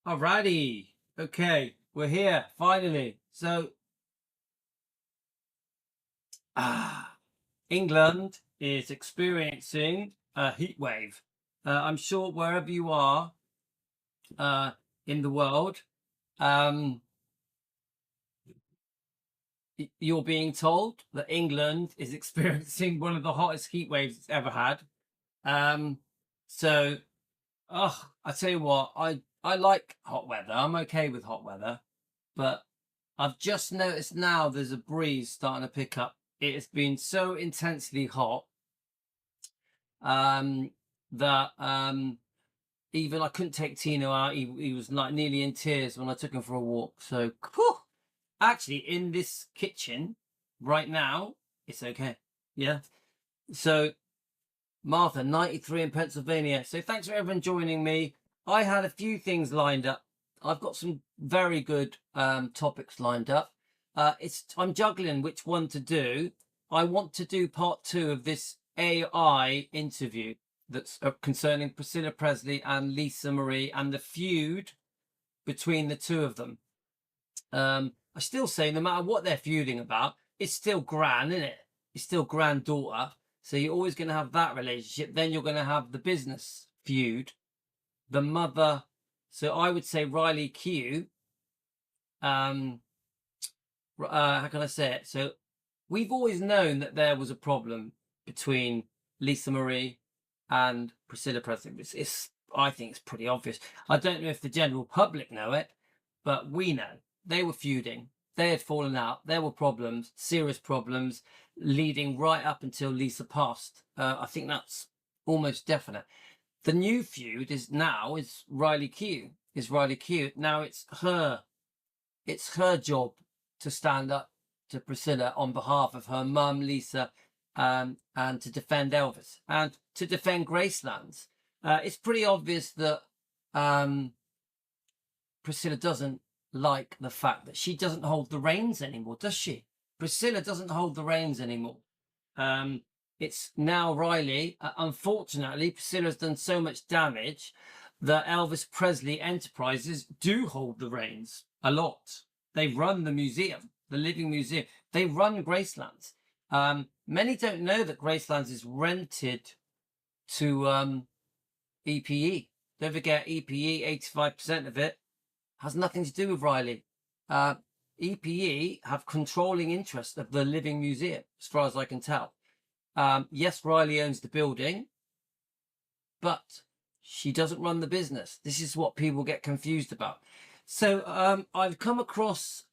Alrighty. Okay, we're here finally. So, England is experiencing a heat wave. I'm sure wherever you are in the world, um, you're being told that England is experiencing one of the hottest heat waves it's ever had. Um, so, I tell you what, I like hot weather. I'm okay with hot weather, but I've just noticed now there's a breeze starting to pick up. It has been so intensely hot um, that even I couldn't take Tino out. He was like nearly in tears when I took him for a walk. So, whew, actually, in this kitchen right now, it's okay. Yeah. So, Martha, 93 in Pennsylvania. So, thanks for everyone joining me. I had a few things lined up. I've got some very good topics lined up. I'm juggling which one to do. I want to do part 2 of this AI interview that's concerning Priscilla Presley and Lisa Marie and the feud between the two of them. I still say no matter what they're feuding about, it's still Gran, isn't it? It's still granddaughter. So you're always going to have that relationship. Then you're going to have the business feud, the mother. So I would say Riley Keough. How can I say it? So we've always known that there was a problem between Lisa Marie and Priscilla Presley. I think it's pretty obvious. I don't know if the general public know it, but we know. They were feuding. They had fallen out. There were problems, serious problems, leading right up until Lisa passed. I think that's almost definite. The new feud is Riley Keough. Now it's her job to stand up to Priscilla on behalf of her mum, Lisa, and to defend Elvis and to defend Gracelands. It's pretty obvious that Priscilla doesn't like the fact that she doesn't hold the reins anymore, does she? Priscilla doesn't hold the reins anymore. It's now Riley. Unfortunately, Priscilla's done so much damage that Elvis Presley Enterprises do hold the reins a lot. They run the museum, the Living Museum. They run Gracelands. Many don't know that Gracelands is rented to EPE. Don't forget EPE, 85% of it has nothing to do with Riley. EPE have controlling interest of the Living Museum, as far as I can tell. Yes, Riley owns the building, but she doesn't run the business. This is what people get confused about. So I've come across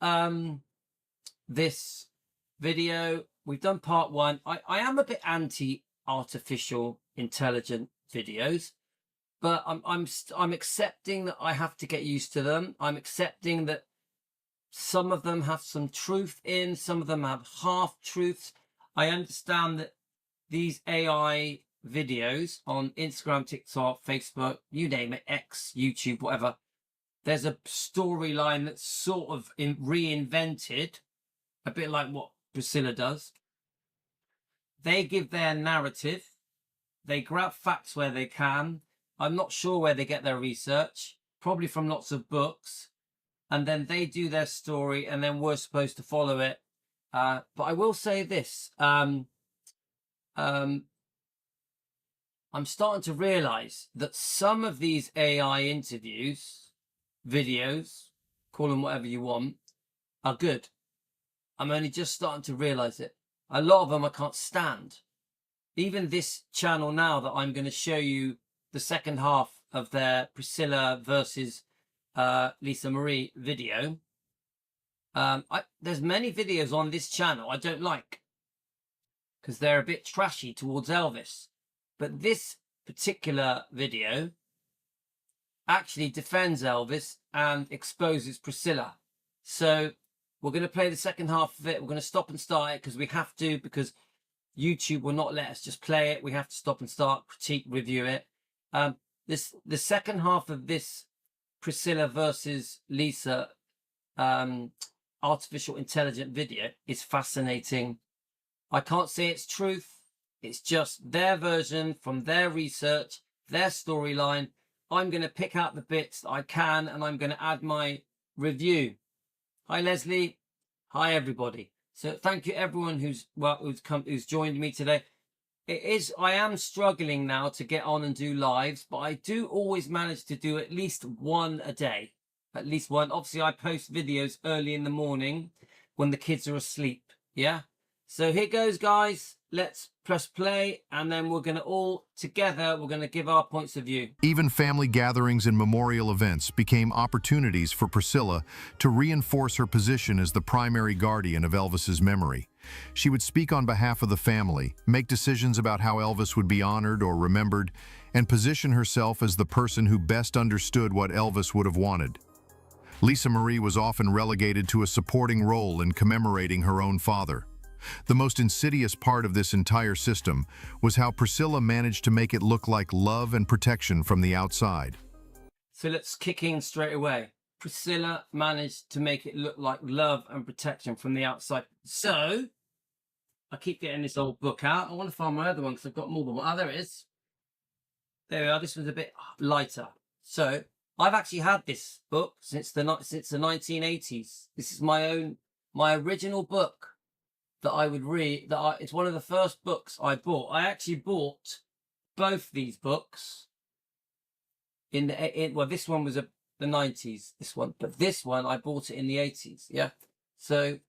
this video. We've done part 1. I am a bit anti-artificial intelligent videos, but I'm accepting that I have to get used to them. I'm accepting that some of them have some truth in, some of them have half truths. I understand that these AI videos on Instagram, TikTok, Facebook, you name it, X, YouTube, whatever, there's a storyline that's sort of reinvented, a bit like what Priscilla does. They give their narrative. They grab facts where they can. I'm not sure where they get their research, probably from lots of books. And then they do their story, and then we're supposed to follow it. But I will say this. I'm starting to realize that some of these AI interviews, videos, call them whatever you want, are good. I'm only just starting to realize it. A lot of them I can't stand. Even this channel now that I'm going to show you the second half of their Priscilla versus Lisa Marie video. There's many videos on this channel I don't like because they're a bit trashy towards Elvis. But this particular video actually defends Elvis and exposes Priscilla. So we're going to play the second half of it. We're going to stop and start it because we have to, because YouTube will not let us just play it. We have to stop and start, critique, review it. The second half of this Priscilla versus Lisa artificial intelligent video is fascinating. I can't say it's truth. It's just their version from their research, their storyline. I'm going to pick out the bits that I can, and I'm going to add my review. Hi, Leslie. Hi, everybody. So thank you, everyone who's joined me today. I am struggling now to get on and do lives, but I do always manage to do at least one a day. At least one. Obviously, I post videos early in the morning when the kids are asleep. Yeah. So here goes, guys. Let's press play, and then we're going to all together, we're going to give our points of view. Even family gatherings and memorial events became opportunities for Priscilla to reinforce her position as the primary guardian of Elvis's memory. She would speak on behalf of the family, make decisions about how Elvis would be honored or remembered, and position herself as the person who best understood what Elvis would have wanted. Lisa Marie was often relegated to a supporting role in commemorating her own father. The most insidious part of this entire system was how Priscilla managed to make it look like love and protection from the outside. So let's kick in straight away. Priscilla managed to make it look like love and protection from the outside. So I keep getting this old book out. I want to find my other one because I've got more than one. Oh, there it is. There we are. This one's a bit lighter. So I've actually had this book since the 1980s. This is my original book that I would read. It's one of the first books I bought. I actually bought both these books well, this one was the 90s, this one, but this one I bought it in the 80s. Yeah. So,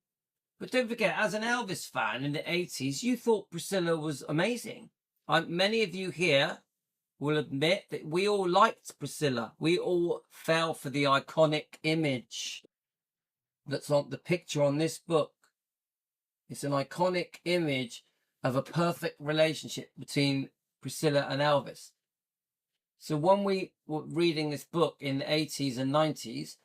but don't forget, as an Elvis fan in the 80s, you thought Priscilla was amazing. Many of you here will admit that we all liked Priscilla. We all fell for the iconic image that's on the picture on this book. It's an iconic image of a perfect relationship between Priscilla and Elvis. So when we were reading this book in the 80s and 90s,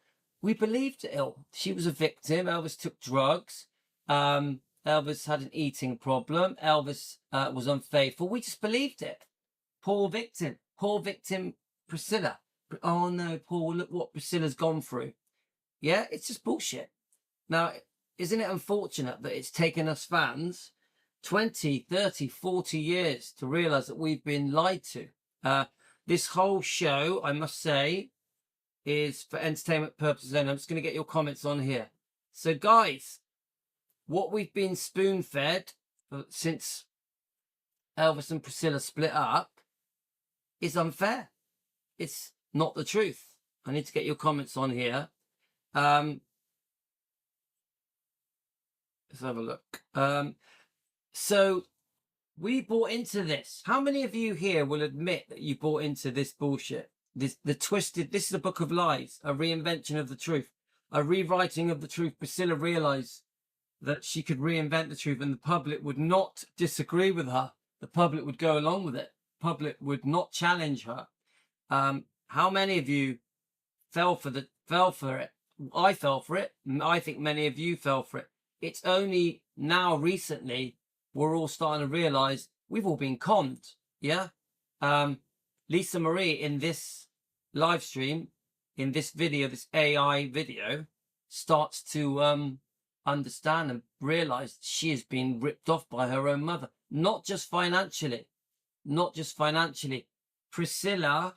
we believed it. She was a victim. Elvis took drugs. Elvis had an eating problem. Elvis was unfaithful. We just believed it. Poor victim. Poor victim Priscilla. Oh no, Paul, look what Priscilla's gone through. Yeah, it's just bullshit. Now, isn't it unfortunate that it's taken us fans 20, 30, 40 years to realise that we've been lied to? This whole show, I must say, is for entertainment purposes only. I'm just going to get your comments on here. So, guys, what we've been spoon-fed since Elvis and Priscilla split up is unfair. It's not the truth. I need to get your comments on here. Let's have a look. So we bought into this. How many of you here will admit that you bought into this bullshit? This is a book of lies, a reinvention of the truth, a rewriting of the truth. Priscilla realized that she could reinvent the truth and the public would not disagree with her. The public would go along with it. The public would not challenge her. How many of you fell for it? I fell for it. I think many of you fell for it. It's only now recently we're all starting to realize we've all been conned. Yeah. Lisa Marie in this live stream, in this video, this AI video, starts to understand and realize she has been ripped off by her own mother. Not just financially. Priscilla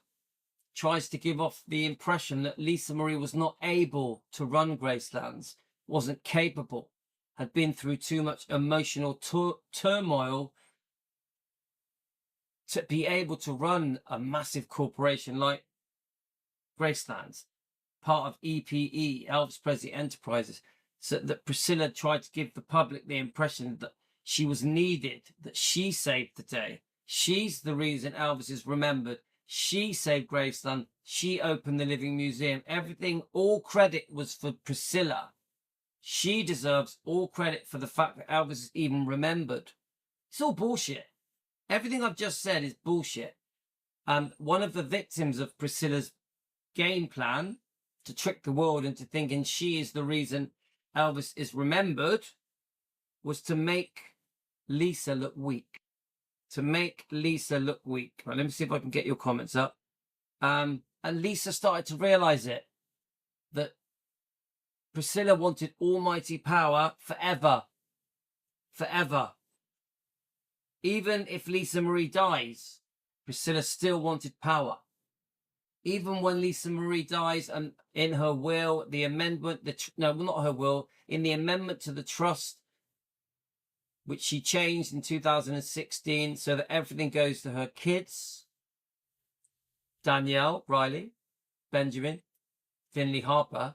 tries to give off the impression that Lisa Marie was not able to run Gracelands, wasn't capable, had been through too much emotional turmoil to be able to run a massive corporation like Gracelands, part of EPE, Elvis Presley Enterprises. So that Priscilla tried to give the public the impression that she was needed, that she saved the day. She's the reason Elvis is remembered. She saved Graceland. She opened the Living Museum. Everything, all credit was for Priscilla. She deserves all credit for the fact that Elvis is even remembered. It's all bullshit. Everything I've just said is bullshit. And one of the victims of Priscilla's game plan to trick the world into thinking she is the reason Elvis is remembered was to make Lisa look weak. Right, let me see if I can get your comments up. And Lisa started to realize it, that Priscilla wanted almighty power forever. Even if Lisa Marie dies, Priscilla still wanted power. even when Lisa Marie dies, and in her will, the amendment, no, not her will, in the amendment to the trust, which she changed in 2016 so that everything goes to her kids, Danielle, Riley, Benjamin, Finley Harper,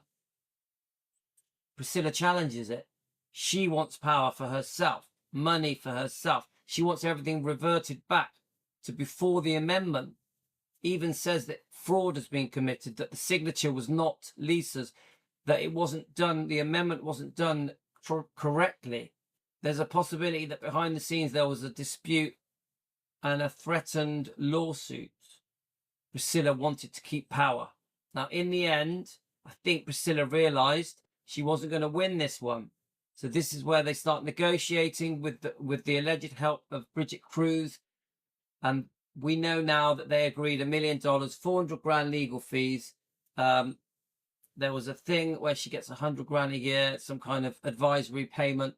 Priscilla challenges it. She wants power for herself, money for herself. She wants everything reverted back to before the amendment. Even says that fraud has been committed, that the signature was not Lisa's, that it wasn't done, the amendment wasn't done correctly. There's a possibility that behind the scenes there was a dispute and a threatened lawsuit. Priscilla wanted to keep power. Now, in the end, I think Priscilla realised she wasn't going to win this one. So this is where they start negotiating with the alleged help of Brigitte KRUSE. And we know now that they agreed $1 million, 400 grand legal fees. There was a thing where she gets 100 grand a year, some kind of advisory payment,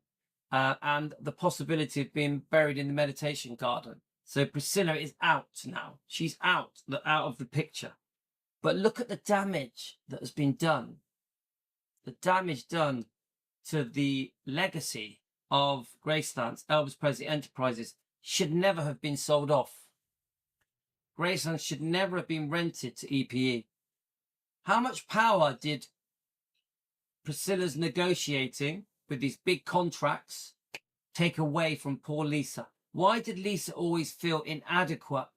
and the possibility of being buried in the meditation garden. So Priscilla is out now. She's out of the picture. But look at the damage that has been done. The damage done to the legacy of Graceland's Elvis Presley Enterprises should never have been sold off. Graceland should never have been rented to EPE. How much power did Priscilla's negotiating with these big contracts take away from poor Lisa? Why did Lisa always feel inadequate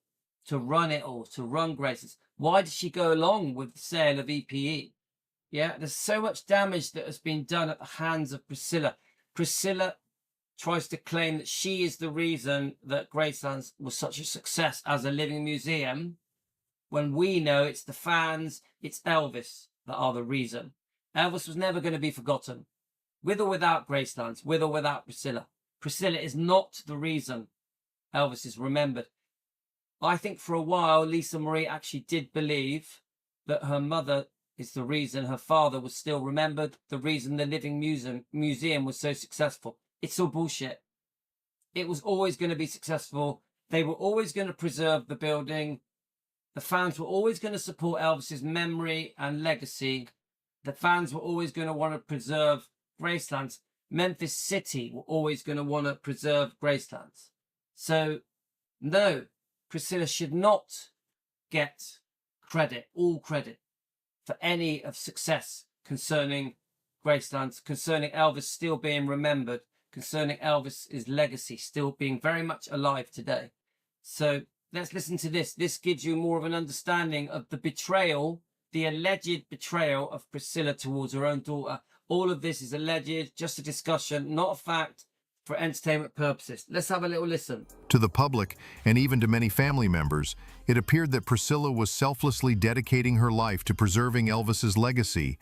to run it all, to run Graceland's? Why did she go along with the sale of EPE? Yeah, there's so much damage that has been done at the hands of Priscilla. Priscilla tries to claim that she is the reason that Graceland was such a success as a living museum, when we know it's the fans, it's Elvis that are the reason. Elvis was never going to be forgotten, with or without Graceland, with or without Priscilla. Priscilla is not the reason Elvis is remembered. I think for a while, Lisa Marie actually did believe that her mother is the reason her father was still remembered, the reason the Living Museum was so successful. It's all bullshit. It was always going to be successful. They were always going to preserve the building. The fans were always going to support Elvis's memory and legacy. The fans were always going to want to preserve Graceland's. Memphis City were always going to want to preserve Graceland's. So, no, Priscilla should not get credit, all credit, for any of success concerning Graceland's, concerning Elvis still being remembered, concerning Elvis's legacy still being very much alive today. So let's listen to this. This gives you more of an understanding of the betrayal, the alleged betrayal of Priscilla towards her own daughter. All of this is alleged, just a discussion, not a fact, for entertainment purposes. Let's have a little listen. To the public, and even to many family members, it appeared that Priscilla was selflessly dedicating her life to preserving Elvis's legacy,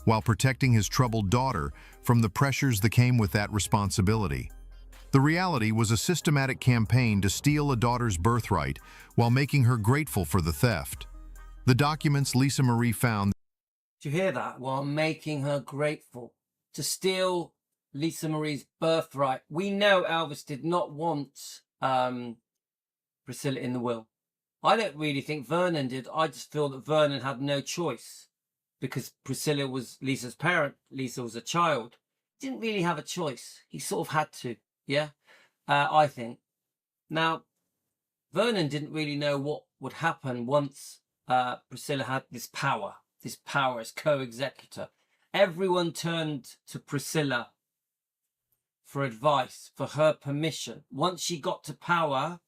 while protecting his troubled daughter from the pressures that came with that responsibility. The reality was a systematic campaign to steal a daughter's birthright while making her grateful for the theft. The documents Lisa Marie found. Do you hear that? While making her grateful. To steal Lisa Marie's birthright. We know Elvis did not want Priscilla in the will. I don't really think Vernon did. I just feel that Vernon had no choice because Priscilla was Lisa's parent. Lisa was a child. He didn't really have a choice. He sort of had to, yeah, I think. Now, Vernon didn't really know what would happen once Priscilla had this power as co-executor. Everyone turned to Priscilla for advice, for her permission. Once she got to power,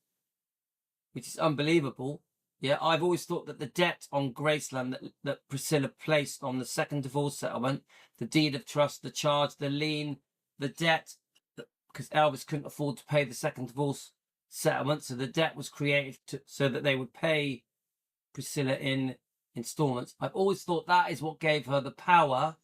which is unbelievable, yeah, I've always thought that the debt on Graceland that Priscilla placed on the second divorce settlement, the deed of trust, the charge, the lien, the debt, because Elvis couldn't afford to pay the second divorce settlement, so the debt was created so that they would pay Priscilla in installments. I've always thought that is what gave her the power,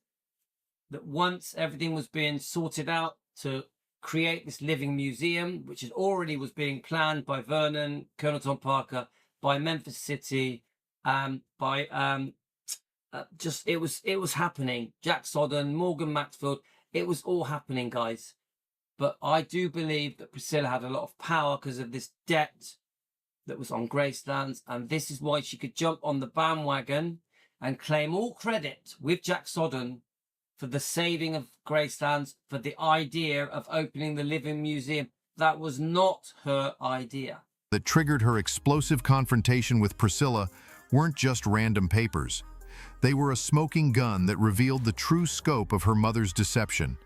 that once everything was being sorted out to create this living museum, which already was being planned by Vernon, Colonel Tom Parker, by Memphis City, by it was happening. Jack Sodden, Morgan Maxfield, it was all happening, guys. But I do believe that Priscilla had a lot of power because of this debt that was on Graceland's, and this is why she could jump on the bandwagon and claim all credit with Jack Sodden for the saving of Graceland's, for the idea of opening the Living Museum. That was not her idea. That triggered her explosive confrontation with Priscilla weren't just random papers. They were a smoking gun that revealed the true scope of her mother's deception,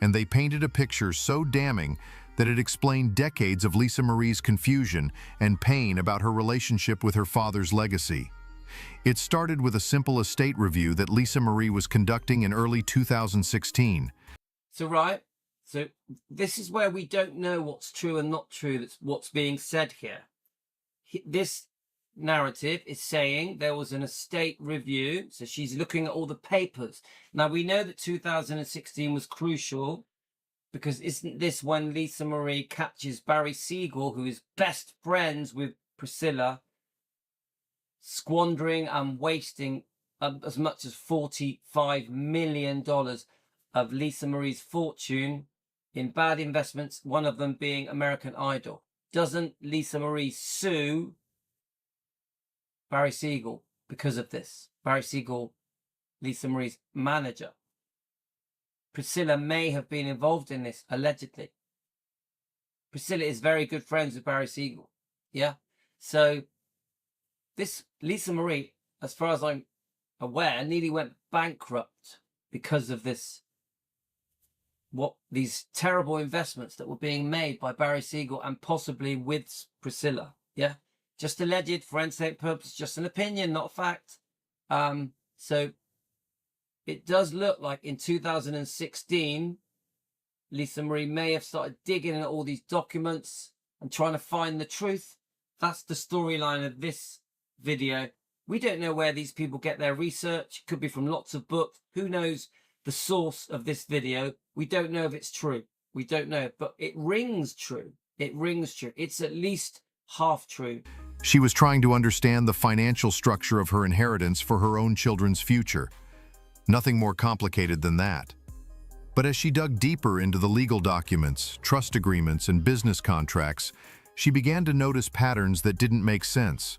and they painted a picture so damning that it explained decades of Lisa Marie's confusion and pain about her relationship with her father's legacy. It started with a simple estate review that Lisa Marie was conducting in early 2016. So this is where we don't know what's true and not true. That's what's being said here. This narrative is saying there was an estate review, so she's looking at all the papers. Now, we know that 2016 was crucial, because isn't this when Lisa Marie catches Barry Siegel, who is best friends with Priscilla, squandering and wasting as much as $45 million of Lisa Marie's fortune in bad investments, one of them being American Idol? Doesn't Lisa Marie sue Barry Siegel because of this? Barry Siegel, Lisa Marie's manager. Priscilla may have been involved in this, allegedly. Priscilla is very good friends with Barry Siegel. Yeah? So this Lisa Marie, as far as I'm aware, nearly went bankrupt because of this, these terrible investments that were being made by Barry Siegel and possibly with Priscilla. Yeah? Just alleged, for entertainment purposes, just an opinion, not a fact. So it does look like in 2016, Lisa Marie may have started digging at all these documents and trying to find the truth. That's the storyline of this video. We don't know where these people get their research. It could be from lots of books. Who knows the source of this video? We don't know if it's true. We don't know, but it rings true. It rings true. It's at least half true. She was trying to understand the financial structure of her inheritance for her own children's future. Nothing more complicated than that. But as she dug deeper into the legal documents, trust agreements, and business contracts, she began to notice patterns that didn't make sense.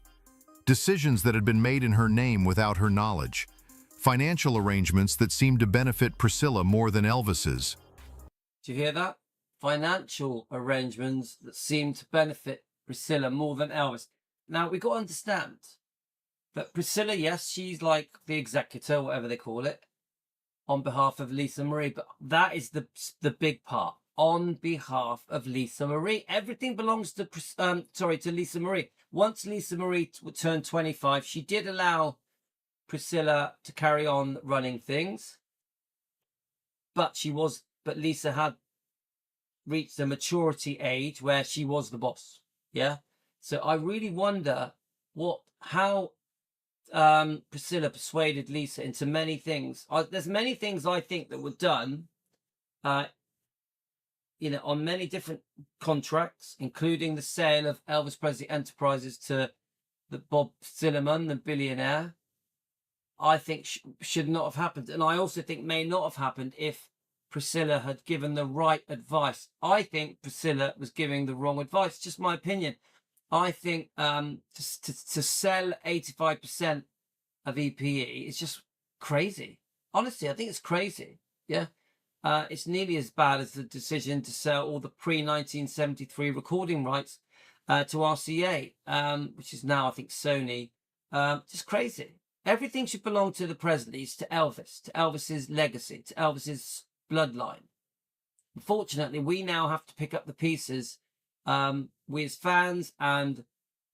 Decisions that had been made in her name without her knowledge. Financial arrangements that seemed to benefit Priscilla more than Elvis's. Do you hear that? Financial arrangements that seemed to benefit Priscilla more than Elvis. Now, we've got to understand that Priscilla, yes, she's like the executor, whatever they call it, on behalf of Lisa Marie. But that is the big part. On behalf of Lisa Marie. Everything belongs to, to Lisa Marie. Once Lisa Marie turned 25, she did allow Priscilla to carry on running things. But Lisa had reached a maturity age where she was the boss. Yeah. So I really wonder how Priscilla persuaded Lisa into many things. There's many things I think that were done, on many different contracts, including the sale of Elvis Presley Enterprises to the Bob Silliman, the billionaire. I think should not have happened. And I also think may not have happened if Priscilla had given the right advice. I think Priscilla was giving the wrong advice. Just my opinion. I think to sell 85% of EPE is just crazy. Honestly, I think it's crazy. Yeah. It's nearly as bad as the decision to sell all the pre-1973 recording rights to RCA, which is now, I think, Sony. Just crazy. Everything should belong to the president. It's to Elvis's legacy, to Elvis's bloodline. Unfortunately, we now have to pick up the pieces with fans and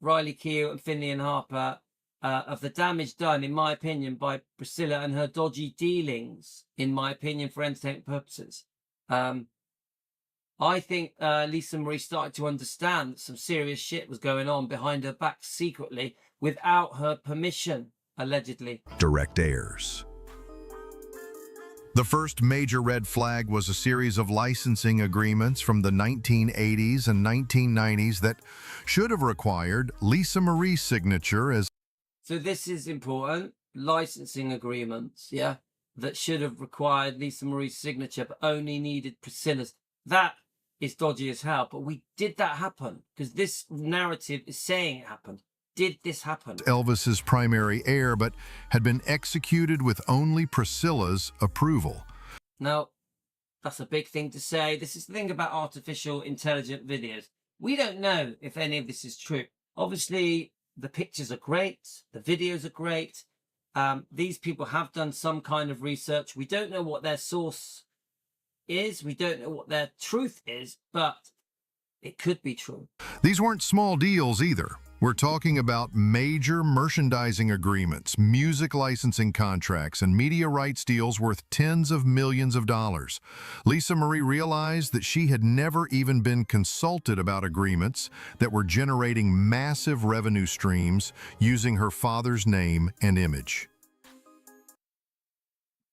Riley Keough and Finlay and Harper of the damage done, in my opinion, by Priscilla and her dodgy dealings, in my opinion, for entertainment purposes. I think Lisa Marie started to understand that some serious shit was going on behind her back secretly without her permission, allegedly. Direct heirs. The first major red flag was a series of licensing agreements from the 1980s and 1990s that should have required Lisa Marie's signature as... So this is important. Licensing agreements, yeah, that should have required Lisa Marie's signature but only needed Priscilla's. That is dodgy as hell. But did that happen? Because this narrative is saying it happened. Did this happen? Elvis's primary heir, but had been executed with only Priscilla's approval. Now, that's a big thing to say. This is the thing about artificial intelligent videos. We don't know if any of this is true. Obviously, the pictures are great. The videos are great. These people have done some kind of research. We don't know what their source is. We don't know what their truth is, but it could be true. These weren't small deals either. We're talking about major merchandising agreements, music licensing contracts, and media rights deals worth tens of millions of dollars. Lisa Marie realized that she had never even been consulted about agreements that were generating massive revenue streams using her father's name and image.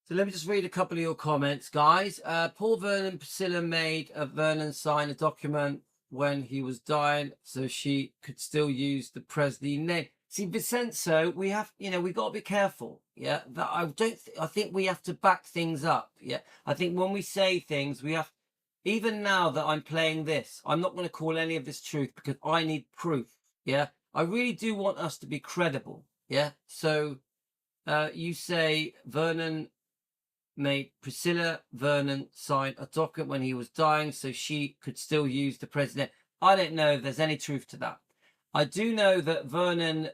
So let me just read a couple of your comments, guys. Paul Vernon, Priscilla made Vernon sign a document when he was dying so she could still use the Presley name. See, Vincenzo, we have, we got to be careful. Yeah, that I think we have to back things up. Yeah, I think when we say things, we have, even now that I'm playing this, I'm not going to call any of this truth because I need proof. Yeah, I really do want us to be credible. Yeah, so you say Vernon made Priscilla Vernon sign a document when he was dying so she could still use the president. I don't know if there's any truth to that. I do know that Vernon,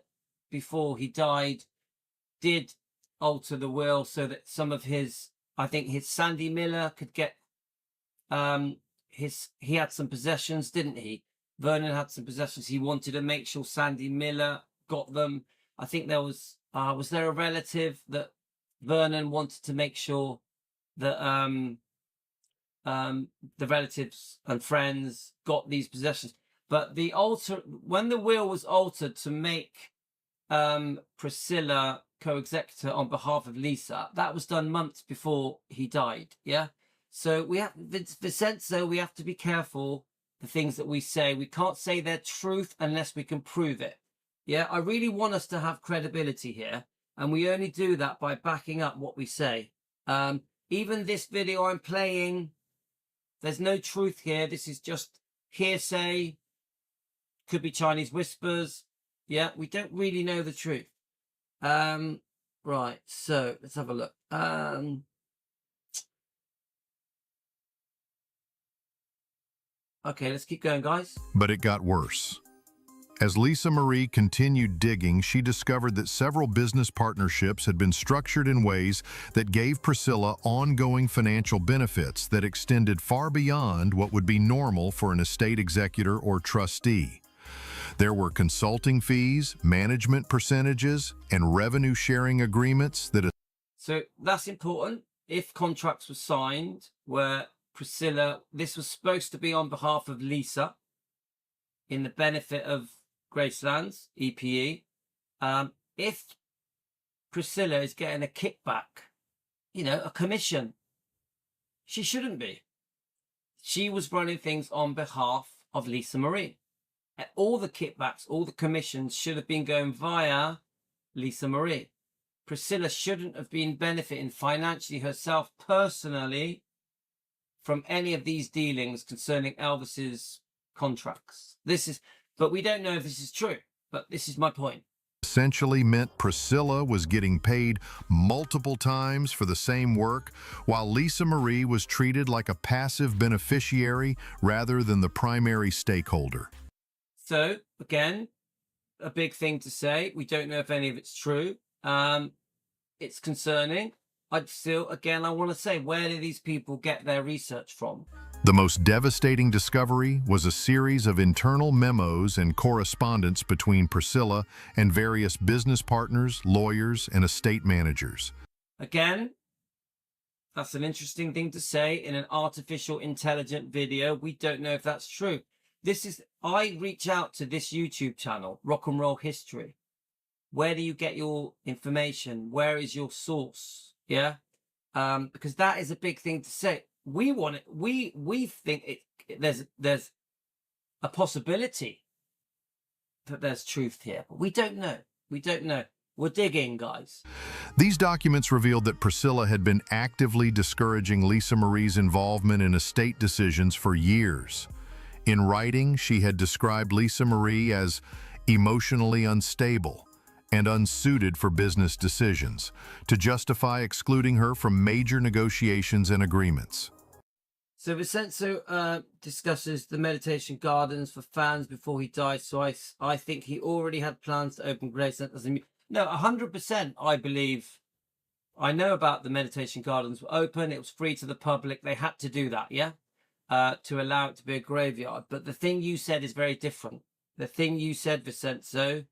before he died, did alter the will so that some of his, I think his Sandy Miller could get, he had some possessions, didn't he? Vernon had some possessions. He wanted to make sure Sandy Miller got them. I think there was there a relative that Vernon wanted to make sure that the relatives and friends got these possessions. But when the will was altered to make Priscilla co-executor on behalf of Lisa, that was done months before he died. Yeah. So we have Vincenzo, we have to be careful the things that we say. We can't say they're truth unless we can prove it. Yeah. I really want us to have credibility here. And we only do that by backing up what we say. Even this video I'm playing, there's no truth here. This is just hearsay. Could be Chinese whispers. Yeah, we don't really know the truth. Right, so let's have a look. Okay, let's keep going, guys. But it got worse. As Lisa Marie continued digging, she discovered that several business partnerships had been structured in ways that gave Priscilla ongoing financial benefits that extended far beyond what would be normal for an estate executor or trustee. There were consulting fees, management percentages, and revenue-sharing agreements that... So that's important. If contracts were signed where Priscilla, this was supposed to be on behalf of Lisa in the benefit of Graceland's EPE. If Priscilla is getting a kickback, a commission, she shouldn't be. She was running things on behalf of Lisa Marie. And all the kickbacks, all the commissions should have been going via Lisa Marie. Priscilla shouldn't have been benefiting financially herself personally from any of these dealings concerning Elvis's contracts. But we don't know if this is true, but this is my point. Essentially meant Priscilla was getting paid multiple times for the same work, while Lisa Marie was treated like a passive beneficiary rather than the primary stakeholder. So, again, a big thing to say. We don't know if any of it's true. It's concerning. I want to say, where do these people get their research from? The most devastating discovery was a series of internal memos and correspondence between Priscilla and various business partners, lawyers, and estate managers. Again, that's an interesting thing to say in an artificial intelligent video. We don't know if that's true. I reach out to this YouTube channel, Rock and Roll History. Where do you get your information? Where is your source? Yeah. Because that is a big thing to say. We want it. We think there's a possibility that there's truth here, but we don't know. We don't know. We're digging, guys. These documents revealed that Priscilla had been actively discouraging Lisa Marie's involvement in estate decisions for years. In writing, she had described Lisa Marie as emotionally unstable and unsuited for business decisions, to justify excluding her from major negotiations and agreements. So Vincenzo discusses the meditation gardens for fans before he died. So I think he already had plans to open Graceland as a no, 100%. I believe. I know about the meditation gardens were open. It was free to the public. They had to do that, yeah, to allow it to be a graveyard. But the thing you said is very different. The thing you said, Vincenzo,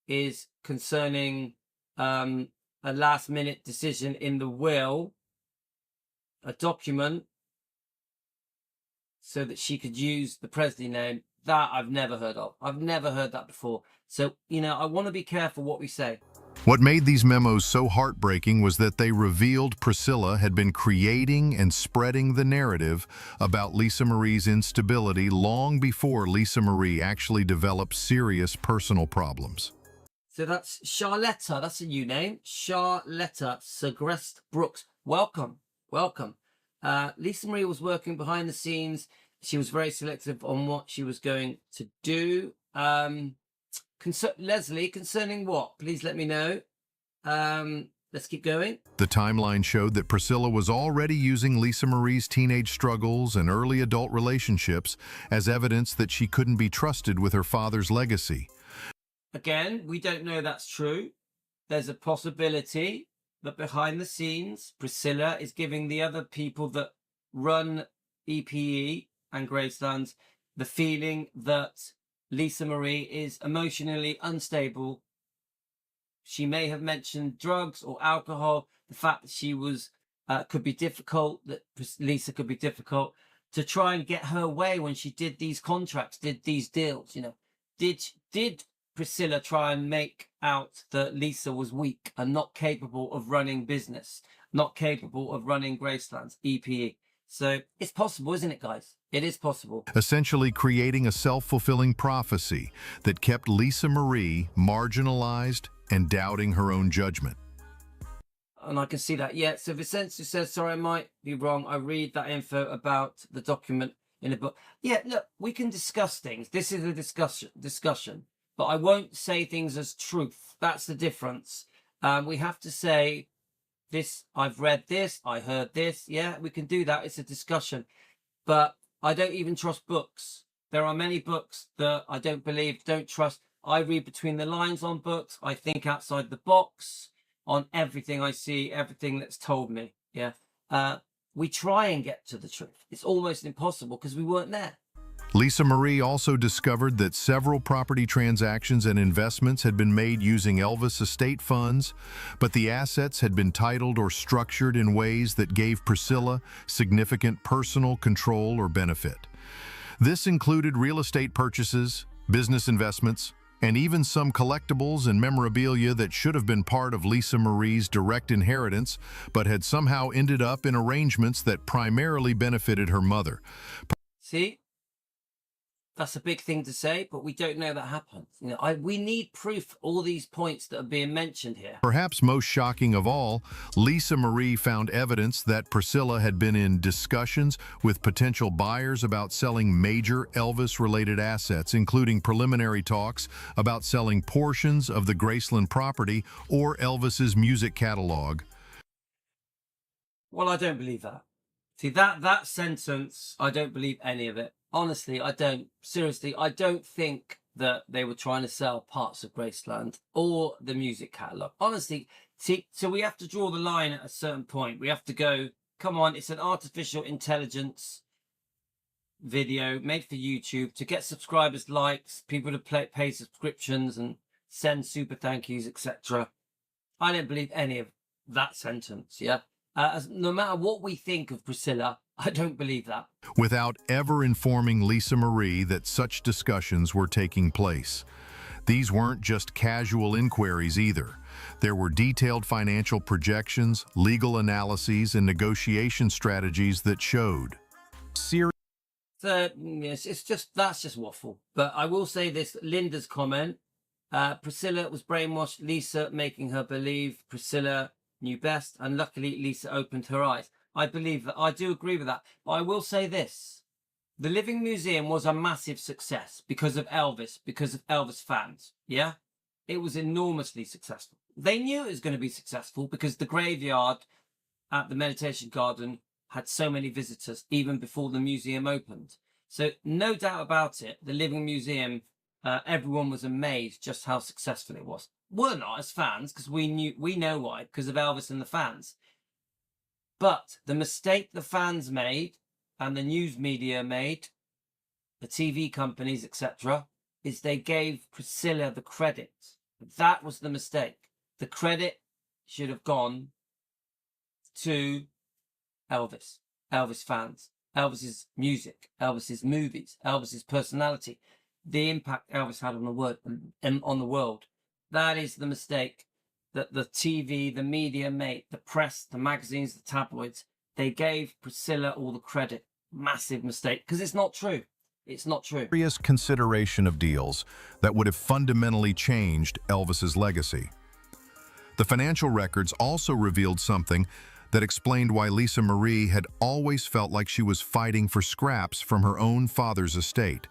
is concerning a last-minute decision in the will, a document, so that she could use the Presley name. That I've never heard of. I've never heard that before. So, you know, I want to be careful what we say. What made these memos so heartbreaking was that they revealed Priscilla had been creating and spreading the narrative about Lisa Marie's instability long before Lisa Marie actually developed serious personal problems. So that's Charletta. That's a new name. Charletta Segrest Brooks. Welcome. Welcome. Lisa Marie was working behind the scenes. She was very selective on what she was going to do. Leslie, concerning what? Please let me know. Let's keep going. The timeline showed that Priscilla was already using Lisa Marie's teenage struggles and early adult relationships as evidence that she couldn't be trusted with her father's legacy. Again, we don't know that's true. There's a possibility that behind the scenes, Priscilla is giving the other people that run EPE and Gracelands the feeling that Lisa Marie is emotionally unstable. She may have mentioned drugs or alcohol, the fact that she was could be difficult, that Lisa could be difficult, to try and get her way when she did these contracts, did these deals. You know, did Priscilla try and make out that Lisa was weak and not capable of running business, not capable of running Gracelands, EPE? So it's possible, isn't it, guys? It is possible. Essentially creating a self-fulfilling prophecy that kept Lisa Marie marginalized and doubting her own judgment. And I can see that. Yeah, so Vincenzo says, sorry, I might be wrong. I read that info about the document in a book. Yeah, look, we can discuss things. This is a discussion, but I won't say things as truth. That's the difference. We have to say, this, I've read this, I heard this. Yeah, we can do that. It's a discussion. But I don't even trust books. There are many books that I don't trust. I read between the lines on books. I think outside the box on everything I see, everything that's told me. Yeah. We try and get to the truth. It's almost impossible because we weren't there. Lisa Marie also discovered that several property transactions and investments had been made using Elvis estate funds, but the assets had been titled or structured in ways that gave Priscilla significant personal control or benefit. This included real estate purchases, business investments, and even some collectibles and memorabilia that should have been part of Lisa Marie's direct inheritance, but had somehow ended up in arrangements that primarily benefited her mother. See? That's a big thing to say, but we don't know that happened. You know, we need proof, all these points that are being mentioned here. Perhaps most shocking of all, Lisa Marie found evidence that Priscilla had been in discussions with potential buyers about selling major Elvis-related assets, including preliminary talks about selling portions of the Graceland property or Elvis's music catalog. Well, I don't believe that. See, that sentence, I don't believe any of it. Honestly, I don't. Seriously, I don't think that they were trying to sell parts of Graceland or the music catalogue. Honestly, see, so we have to draw the line at a certain point. We have to go, come on, it's an artificial intelligence video made for YouTube to get subscribers, likes, people to pay subscriptions and send super thank yous, etc. I don't believe any of that sentence, yeah? No matter what we think of Priscilla, I don't believe that. Without ever informing Lisa Marie that such discussions were taking place. These weren't just casual inquiries either. There were detailed financial projections, legal analyses, and negotiation strategies that showed. So, yes, that's just waffle. But I will say this, Linda's comment, Priscilla was brainwashed, Lisa making her believe Priscilla knew best, and luckily Lisa opened her eyes. I believe that. I do agree with that. But I will say this. The Living Museum was a massive success because of Elvis fans. Yeah? It was enormously successful. They knew it was going to be successful because the graveyard at the meditation garden had so many visitors even before the museum opened. So no doubt about it, the Living Museum, everyone was amazed just how successful it was. We're not as fans because we know why, because of Elvis and the fans. But the mistake the fans made and the news media made, the TV companies, etc., is they gave Priscilla the credit. That was the mistake. The credit should have gone to Elvis fans, Elvis's music, Elvis's movies, Elvis's personality, the impact Elvis had on the world. That is the mistake that the TV, the media made, the press, the magazines, the tabloids. They gave Priscilla all the credit. Massive mistake, because it's not true. It's not true. Serious consideration of deals that would have fundamentally changed Elvis's legacy. The financial records also revealed something that explained why Lisa Marie had always felt like she was fighting for scraps from her own father's estate.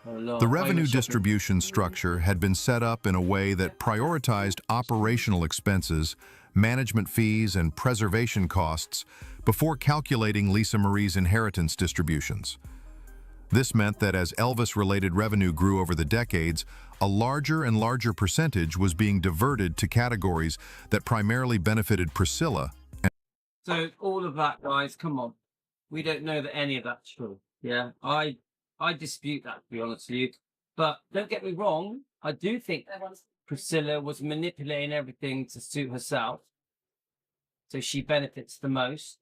The revenue distribution structure had been set up in a way that prioritized operational expenses, management fees, and preservation costs before calculating Lisa Marie's inheritance distributions. This meant that as Elvis-related revenue grew over the decades, a larger and larger percentage was being diverted to categories that primarily benefited Priscilla. So all of that, guys, come on. We don't know that any of that's true. Yeah, I dispute that, to be honest with you. But don't get me wrong, I do think Priscilla was manipulating everything to suit herself, so she benefits the most.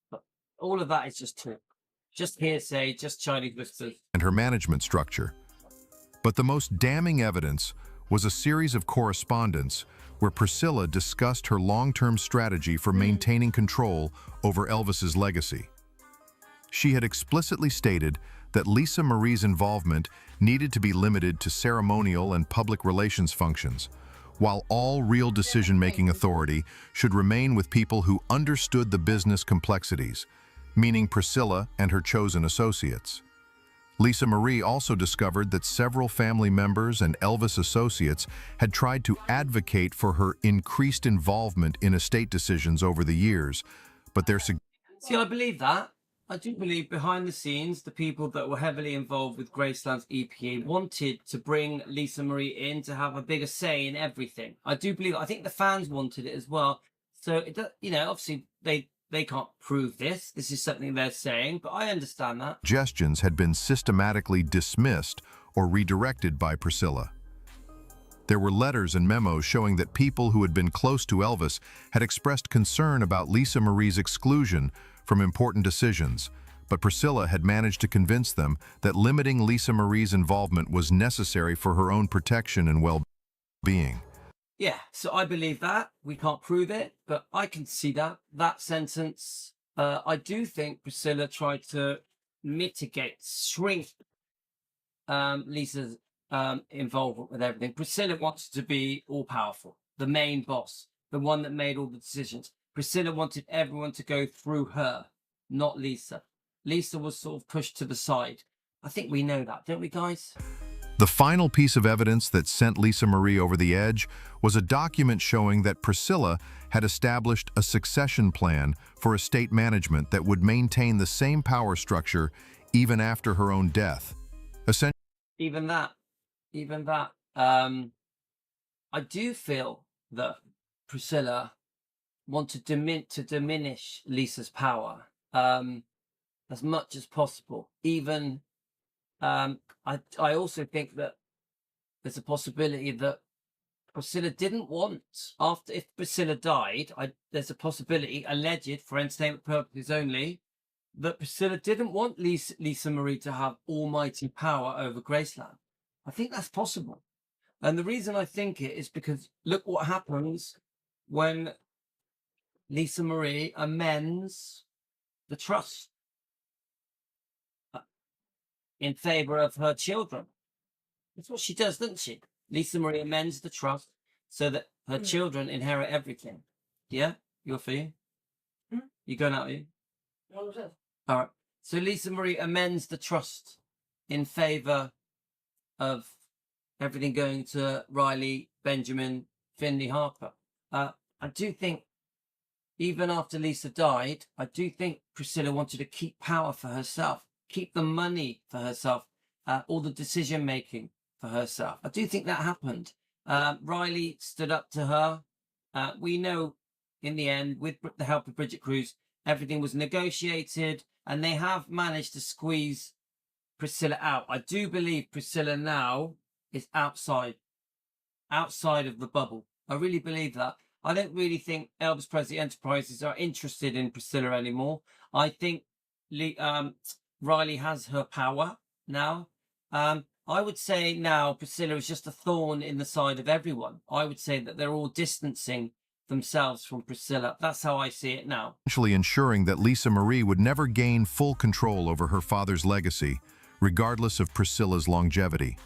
But all of that is just talk. Just hearsay, just Chinese whispers. And her management structure. But the most damning evidence was a series of correspondence where Priscilla discussed her long-term strategy for maintaining control over Elvis's legacy. She had explicitly stated that Lisa Marie's involvement needed to be limited to ceremonial and public relations functions, while all real decision-making authority should remain with people who understood the business complexities, meaning Priscilla and her chosen associates. Lisa Marie also discovered that several family members and Elvis associates had tried to advocate for her increased involvement in estate decisions over the years, but their See, I believe that. I do believe behind the scenes, the people that were heavily involved with Graceland's EPA wanted to bring Lisa Marie in to have a bigger say in everything. I do believe, I think the fans wanted it as well. So, it does, you know, obviously they can't prove this. This is something they're saying, but I understand that. Suggestions had been systematically dismissed or redirected by Priscilla. There were letters and memos showing that people who had been close to Elvis had expressed concern about Lisa Marie's exclusion from important decisions, but Priscilla had managed to convince them that limiting Lisa Marie's involvement was necessary for her own protection and well-being. Yeah, so I believe that. We can't prove it, but I can see that sentence. I do think Priscilla tried to shrink Lisa's involvement with everything. Priscilla wanted to be all-powerful, the main boss, the one that made all the decisions. Priscilla wanted everyone to go through her, not Lisa. Lisa was sort of pushed to the side. I think we know that, don't we, guys? The final piece of evidence that sent Lisa Marie over the edge was a document showing that Priscilla had established a succession plan for estate management that would maintain the same power structure even after her own death. Even that. I do feel that Priscilla wanted to diminish Lisa's power as much as possible. Even I also think that there's a possibility that Priscilla didn't want, if Priscilla died, there's a possibility, alleged for entertainment purposes only, that Priscilla didn't want Lisa Marie to have almighty power over Graceland. I think that's possible. And the reason I think it is because look what happens when Lisa Marie amends the trust in favor of her children. That's what she does, doesn't she? Lisa Marie amends the trust so that her children inherit everything. Yeah? You're for you? You going out, are you? All right. So Lisa Marie amends the trust in favour of everything going to Riley, Benjamin, Finley, Harper. I do think, even after Lisa died, I do think Priscilla wanted to keep power for herself, keep the money for herself, all the decision making for herself. I do think that happened. Riley stood up to her. We know in the end, with the help of Bridget KRUSE, everything was negotiated and they have managed to squeeze Priscilla out. I do believe Priscilla now is outside of the bubble. I really believe that. I don't really think Elvis Presley Enterprises are interested in Priscilla anymore. I think Riley has her power now. I would say now Priscilla is just a thorn in the side of everyone. I would say that they're all distancing themselves from Priscilla. That's how I see it now. Essentially ensuring that Lisa Marie would never gain full control over her father's legacy, regardless of Priscilla's longevity.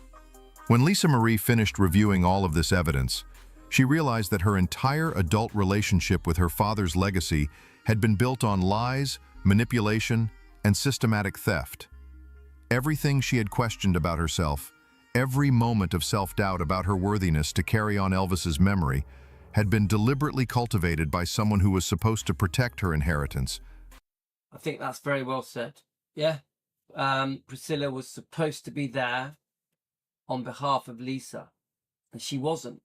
When Lisa Marie finished reviewing all of this evidence, she realized that her entire adult relationship with her father's legacy had been built on lies, manipulation, and systematic theft. Everything she had questioned about herself, every moment of self-doubt about her worthiness to carry on Elvis's memory, had been deliberately cultivated by someone who was supposed to protect her inheritance. I think that's very well said. Yeah. Priscilla was supposed to be there on behalf of Lisa, and she wasn't.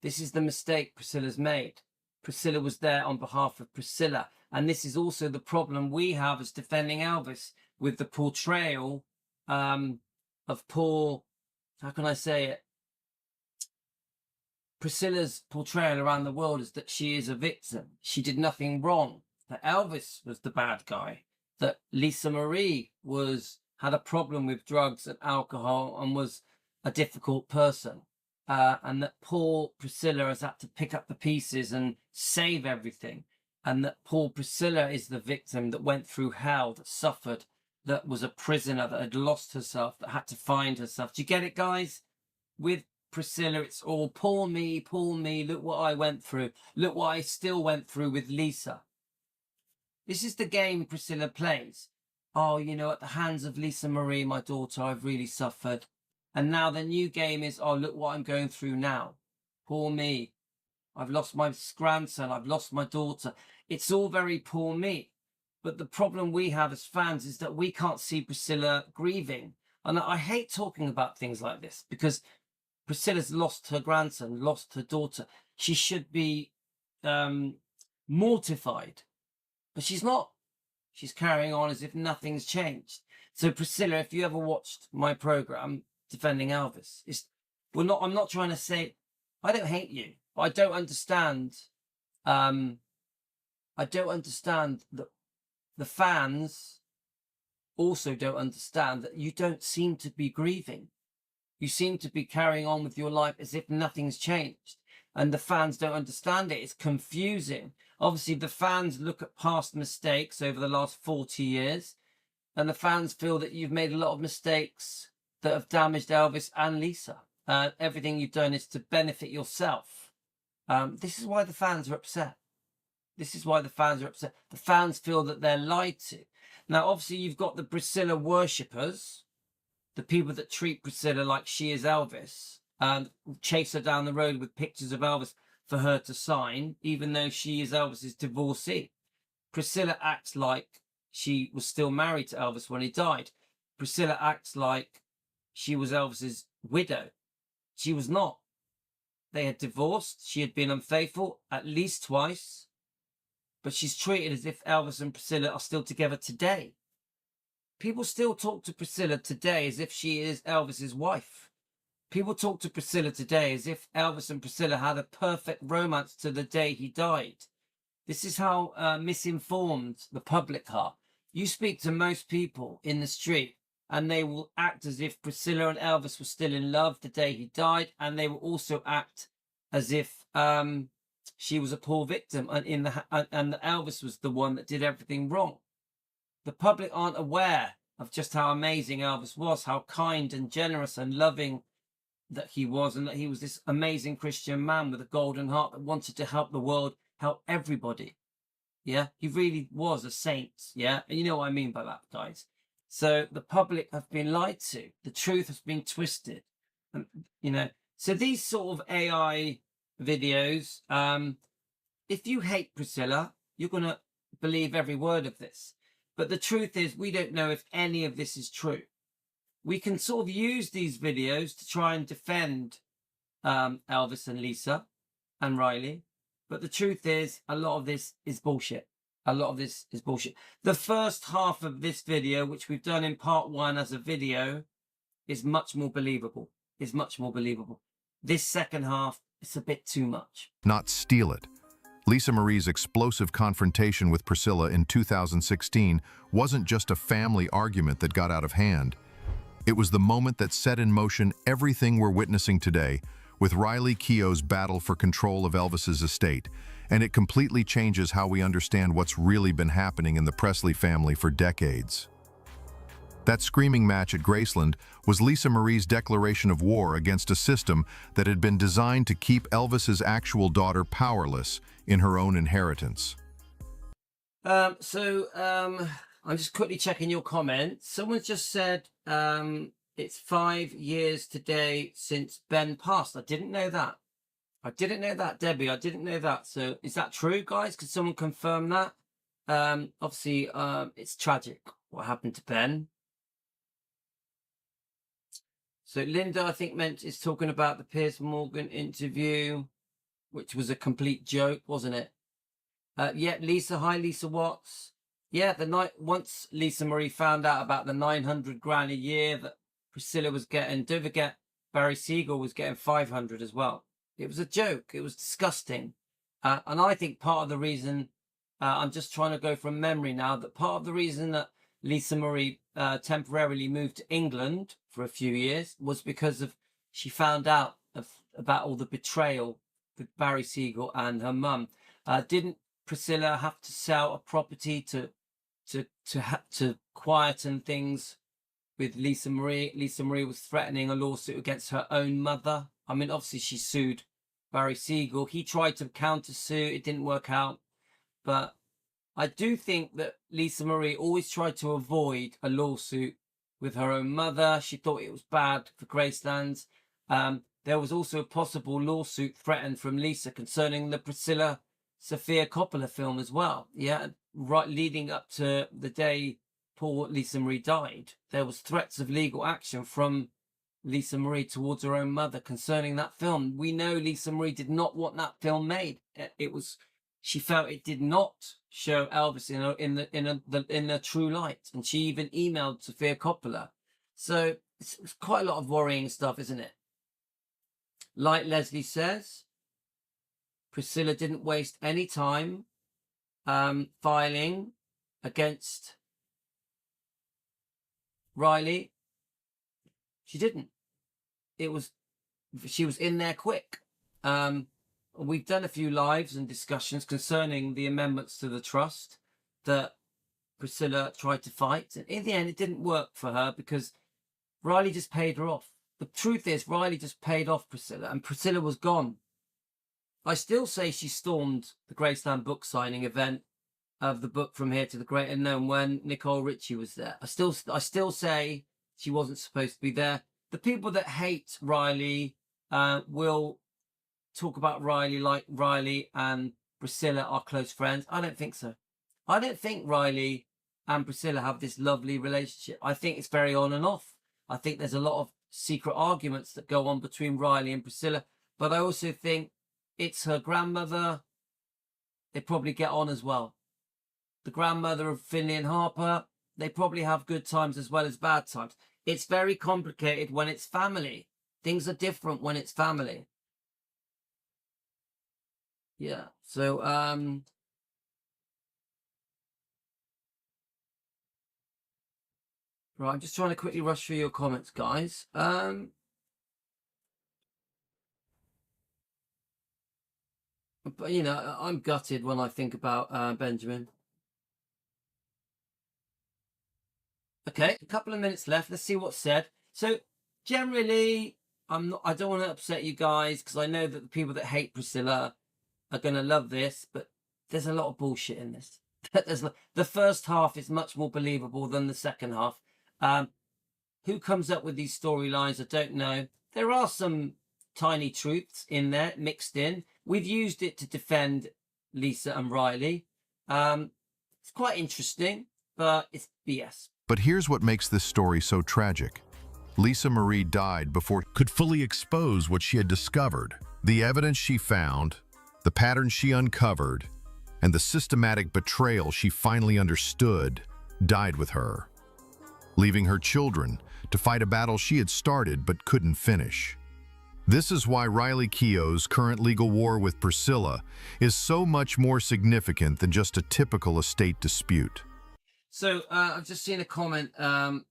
This is the mistake Priscilla's made. Priscilla was there on behalf of Priscilla, and this is also the problem we have as defending Elvis, with the portrayal of poor, how can I say it? Priscilla's portrayal around the world is that she is a victim. She did nothing wrong. That Elvis was the bad guy. That Lisa Marie had a problem with drugs and alcohol and was a difficult person. And that poor Priscilla has had to pick up the pieces and save everything. And that poor Priscilla is the victim that went through hell, that suffered, that was a prisoner, that had lost herself, that had to find herself. Do you get it, guys? With Priscilla, it's all poor me, look what I went through. Look what I still went through with Lisa. This is the game Priscilla plays. Oh, you know, at the hands of Lisa Marie, my daughter, I've really suffered. And now the new game is, oh, look what I'm going through now. Poor me. I've lost my grandson. I've lost my daughter. It's all very poor me. But the problem we have as fans is that we can't see Priscilla grieving. And I hate talking about things like this because Priscilla's lost her grandson, lost her daughter. She should be mortified. But she's not. She's carrying on as if nothing's changed. So Priscilla, if you ever watched my program, Defending Elvis, I'm not trying to say, I don't hate you, but I don't understand. I don't understand that the fans also don't understand that you don't seem to be grieving. You seem to be carrying on with your life as if nothing's changed. And the fans don't understand it. It's confusing. Obviously, the fans look at past mistakes over the last 40 years, and the fans feel that you've made a lot of mistakes that have damaged Elvis and Lisa. Everything you've done is to benefit yourself. This is why the fans are upset. This is why the fans are upset. The fans feel that they're lied to. Now, obviously, you've got the Priscilla worshippers, the people that treat Priscilla like she is Elvis, and chase her down the road with pictures of Elvis for her to sign, even though she is Elvis's divorcee. Priscilla acts like she was still married to Elvis when he died. Priscilla acts like she was Elvis's widow. She was not. They had divorced. She had been unfaithful at least twice. But she's treated as if Elvis and Priscilla are still together today. People still talk to Priscilla today as if she is Elvis's wife. People talk to Priscilla today as if Elvis and Priscilla had a perfect romance to the day he died. This is how misinformed the public are. You speak to most people in the street and they will act as if Priscilla and Elvis were still in love the day he died, and they will also act as if she was a poor victim and that Elvis was the one that did everything wrong. The public aren't aware of just how amazing Elvis was, how kind and generous and loving that he was, and that he was this amazing Christian man with a golden heart that wanted to help the world, help everybody. Yeah, he really was a saint. Yeah, and you know what I mean by that, guys. So the public have been lied to. The truth has been twisted. And, you know, so these sort of AI videos, if you hate Priscilla, you're going to believe every word of this. But the truth is, we don't know if any of this is true. We can sort of use these videos to try and defend Elvis and Lisa and Riley. But the truth is, a lot of this is bullshit. A lot of this is bullshit. The first half of this video, which we've done in part 1 as a video, is much more believable. Is much more believable. This second half, it's a bit too much. Not steal it. Lisa Marie's explosive confrontation with Priscilla in 2016 wasn't just a family argument that got out of hand. It was the moment that set in motion everything we're witnessing today, with Riley Keough's battle for control of Elvis's estate, and it completely changes how we understand what's really been happening in the Presley family for decades. That screaming match at Graceland was Lisa Marie's declaration of war against a system that had been designed to keep Elvis's actual daughter powerless in her own inheritance. I'm just quickly checking your comments. Someone just said it's 5 years today since Ben passed. I didn't know that. I didn't know that, Debbie. I didn't know that. So is that true, guys? Could someone confirm that? Obviously, it's tragic what happened to Ben. So Linda, I think, is talking about the Piers Morgan interview, which was a complete joke, wasn't it? Yeah, Lisa. Hi, Lisa Watts. Yeah, once Lisa Marie found out about the 900 grand a year that Priscilla was getting, don't forget, Barry Siegel was getting 500 as well. It was a joke. It was disgusting. And I think part of the reason, I'm just trying to go from memory now, that part of the reason that Lisa Marie temporarily moved to England for a few years was because she found out about all the betrayal with Barry Siegel and her mum. Didn't Priscilla have to sell a property to quieten things with Lisa Marie? Lisa Marie was threatening a lawsuit against her own mother. I mean, obviously she sued Barry Siegel. He tried to countersue. It didn't work out. But I do think that Lisa Marie always tried to avoid a lawsuit with her own mother. She thought it was bad for Gracelands. There was also a possible lawsuit threatened from Lisa concerning the Priscilla Sofia Coppola film as well. Yeah, right, leading up to the day poor Lisa Marie died, there was threats of legal action from Lisa Marie towards her own mother concerning that film. We know Lisa Marie did not want that film made. She felt it did not show Elvis in the true light, and she even emailed Sofia Coppola. So it's quite a lot of worrying stuff, isn't it? Like Leslie says, Priscilla didn't waste any time filing against Riley. She didn't. She was in there quick. We've done a few lives and discussions concerning the amendments to the trust that Priscilla tried to fight. And in the end, it didn't work for her because Riley just paid her off. The truth is, Riley just paid off Priscilla, and Priscilla was gone. I still say she stormed the Graceland book signing event of the book From Here to the Great Unknown when Nicole Richie was there. I still say she wasn't supposed to be there. The people that hate Riley will talk about Riley like Riley and Priscilla are close friends. I don't think so. I don't think Riley and Priscilla have this lovely relationship. I think it's very on and off. I think there's a lot of secret arguments that go on between Riley and Priscilla. But I also think it's her grandmother. They probably get on as well. The grandmother of Finley and Harper, they probably have good times as well as bad times. It's very complicated when it's family. Things are different when it's family. Yeah, so right, I'm just trying to quickly rush through your comments, guys. But you know, I'm gutted when I think about Benjamin. Okay, a couple of minutes left. Let's see what's said. So generally, I don't want to upset you guys, because I know that the people that hate Priscilla are going to love this, but there's a lot of bullshit in this. The first half is much more believable than the second half. Who comes up with these storylines? I don't know. There are some tiny truths in there mixed in. We've used it to defend Lisa and Riley. It's quite interesting, but it's BS. But here's what makes this story so tragic. Lisa Marie died before could fully expose what she had discovered. The evidence she found, the patterns she uncovered, and the systematic betrayal she finally understood died with her, leaving her children to fight a battle she had started but couldn't finish. This is why Riley Keough's current legal war with Priscilla is so much more significant than just a typical estate dispute. So I've just seen a comment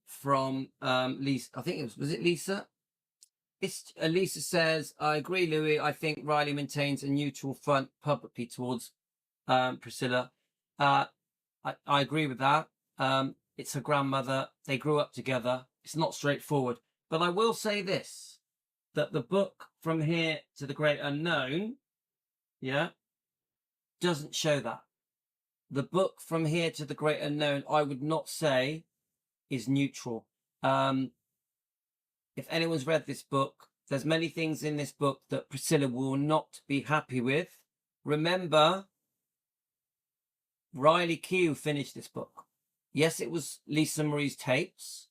from Lisa. I think was it Lisa? Lisa says, I agree, Louis. I think Riley maintains a neutral front publicly towards Priscilla. I agree with that. It's her grandmother. They grew up together. It's not straightforward. But I will say this, that the book From Here to the Great Unknown, yeah, doesn't show that. The book From Here to the Great Unknown, I would not say is neutral. If anyone's read this book, there's many things in this book that Priscilla will not be happy with. Remember, Riley Keough finished this book. Yes, it was Lisa Marie's tapes,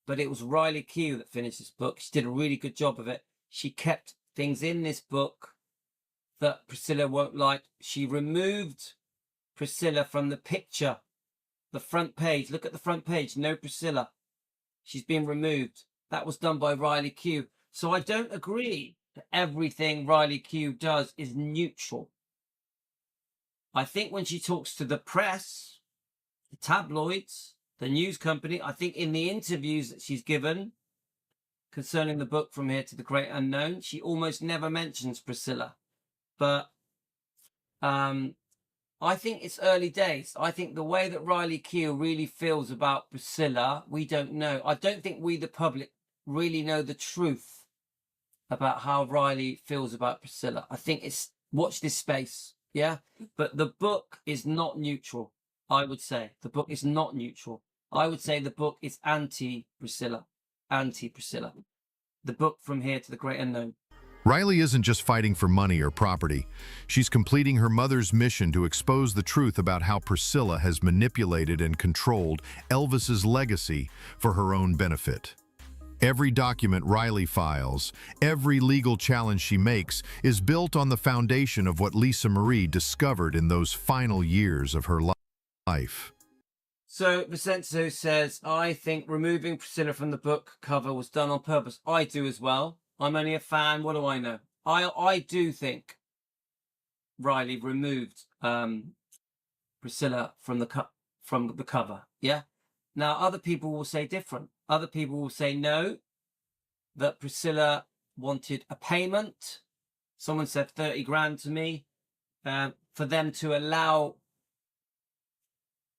but it was Riley Keough that finished this book. She did a really good job of it. She kept things in this book that Priscilla won't like. She removed Priscilla from the picture, the front page. Look at the front page. No Priscilla. She's been removed. That was done by Riley Keough. So I don't agree that everything Riley Keough does is neutral. I think when she talks to the press, the tabloids, the news company, I think in the interviews that she's given concerning the book From Here to the Great Unknown, she almost never mentions Priscilla. But I think it's early days. I think the way that Riley Keough really feels about Priscilla, we don't know. I don't think we, the public, really know the truth about how Riley feels about Priscilla. I think it's, watch this space, yeah? But the book is not neutral, I would say. The book is not neutral. I would say the book is anti-Priscilla. Anti-Priscilla. The book From Here to the Great Unknown. Riley isn't just fighting for money or property. She's completing her mother's mission to expose the truth about how Priscilla has manipulated and controlled Elvis's legacy for her own benefit. Every document Riley files, every legal challenge she makes, is built on the foundation of what Lisa Marie discovered in those final years of her life. So Vincenzo says, I think removing Priscilla from the book cover was done on purpose. I do as well. I'm only a fan. What do I know? I do think Riley removed Priscilla from the cover. Yeah. Now other people will say different. Other people will say no, that Priscilla wanted a payment. Someone said 30 grand to me for them to allow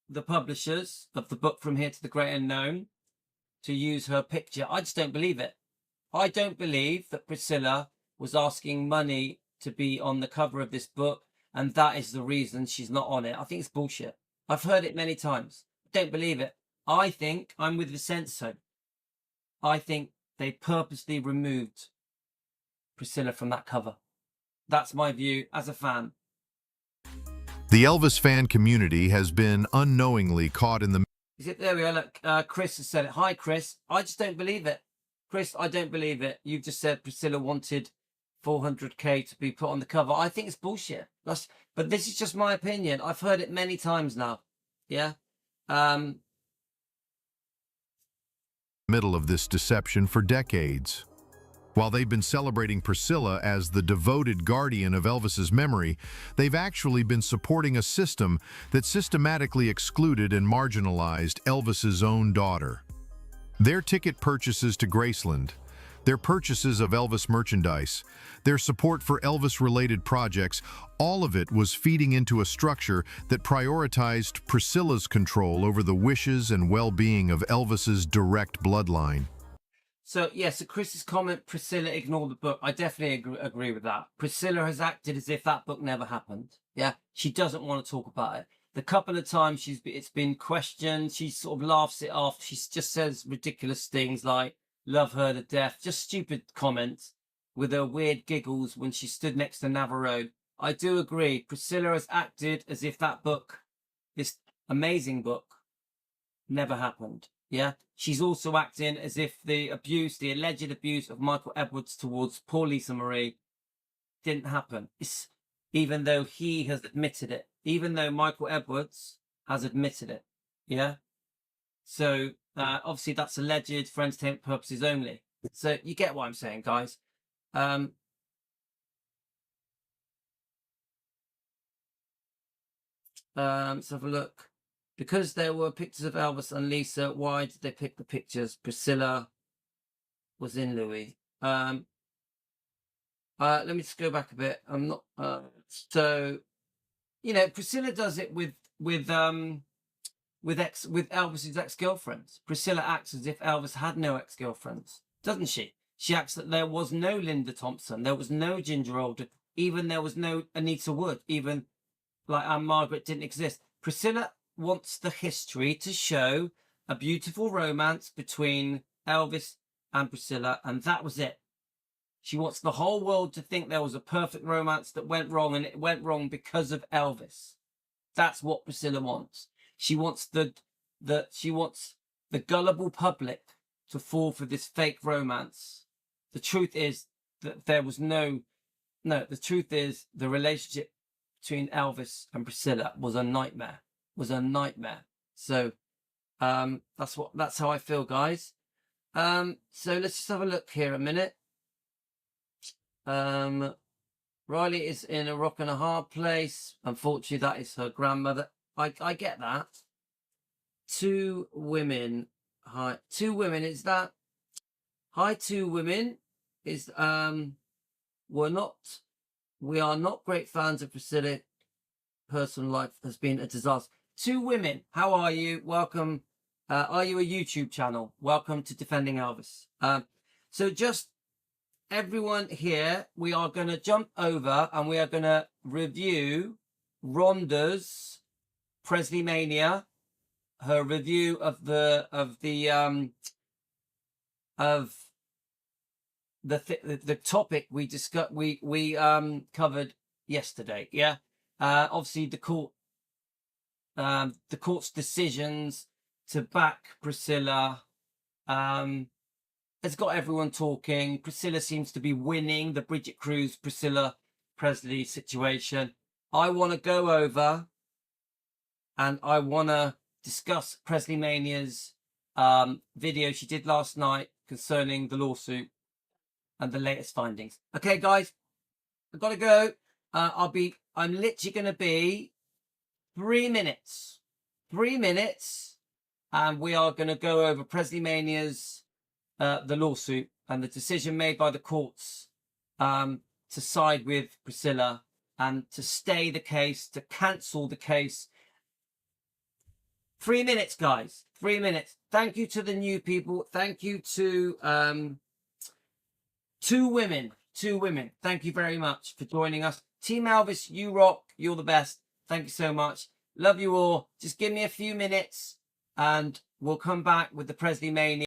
the publishers of the book From Here to the Great Unknown to use her picture. I just don't believe it. I don't believe that Priscilla was asking money to be on the cover of this book, and that is the reason she's not on it. I think it's bullshit. I've heard it many times. I don't believe it. I think I'm with Vincenzo. I think they purposely removed Priscilla from that cover. That's my view as a fan. The Elvis fan community has been unknowingly caught in the... Is it? There we are. Look, Chris has said it. Hi, Chris. I just don't believe it. Chris, I don't believe it. You've just said Priscilla wanted 400k to be put on the cover. I think it's bullshit. But this is just my opinion. I've heard it many times now. Yeah. Middle of this deception for decades. While they've been celebrating Priscilla as the devoted guardian of Elvis's memory, they've actually been supporting a system that systematically excluded and marginalized Elvis's own daughter. Their ticket purchases to Graceland, their purchases of Elvis merchandise, their support for Elvis-related projects, all of it was feeding into a structure that prioritized Priscilla's control over the wishes and well-being of Elvis's direct bloodline. So yes, so Chris's comment, Priscilla ignored the book. I definitely agree with that. Priscilla has acted as if that book never happened. Yeah, she doesn't want to talk about it. The couple of times it's been questioned, she sort of laughs it off. She just says ridiculous things like "love her to death," just stupid comments with her weird giggles when she stood next to Navarone. I do agree. Priscilla has acted as if that book, this amazing book, never happened. Yeah, she's also acting as if the alleged abuse of Michael Edwards towards poor Lisa Marie didn't happen. Even though he has admitted it, even though Michael Edwards has admitted it. Yeah. So obviously that's alleged for entertainment purposes only. So you get what I'm saying, guys. Let's have a look. Because there were pictures of Elvis and Lisa, why did they pick the pictures? Priscilla was in Louis. Let me just go back a bit. I'm not. So, you know, Priscilla does it with Elvis's ex-girlfriends. Priscilla acts as if Elvis had no ex-girlfriends, doesn't she? She acts that there was no Linda Thompson, there was no Ginger Alden, even there was no Anita Wood, even like Anne Margaret didn't exist. Priscilla wants the history to show a beautiful romance between Elvis and Priscilla, and that was it. She wants the whole world to think there was a perfect romance that went wrong, and it went wrong because of Elvis. That's what Priscilla wants. She wants the gullible public to fall for this fake romance. The truth is that there was the truth is the relationship between Elvis and Priscilla was a nightmare. So that's how I feel, guys. So let's just have a look here a minute. Riley is in a rock and a hard place. Unfortunately, that is her grandmother. I get that. Two women. Hi, two women. Is that? Hi, two women. Is we are not great fans of Priscilla. Personal life has been a disaster. Two women. How are you? Welcome. Are you a YouTube channel? Welcome to Defending Elvis. So just everyone here, we are going to jump over and we are going to review Rhonda's Presley Mania, her review of the topic we discussed, we covered yesterday. Yeah. Obviously the court's decisions to back Priscilla has got everyone talking. Priscilla seems to be winning the Bridget KRUSE, Priscilla Presley situation. I want to go over and I want to discuss Presley Mania's video she did last night concerning the lawsuit and the latest findings. Okay, guys, I've got to go. I'm literally going to be 3 minutes. 3 minutes. And we are going to go over Presley Mania's the lawsuit and the decision made by the courts to side with Priscilla and to stay the case, to cancel the case. 3 minutes, guys. 3 minutes. Thank you to the new people. Thank you to two women. Thank you very much for joining us. Team Elvis, you rock. You're the best. Thank you so much. Love you all. Just give me a few minutes and we'll come back with the Presley Mania.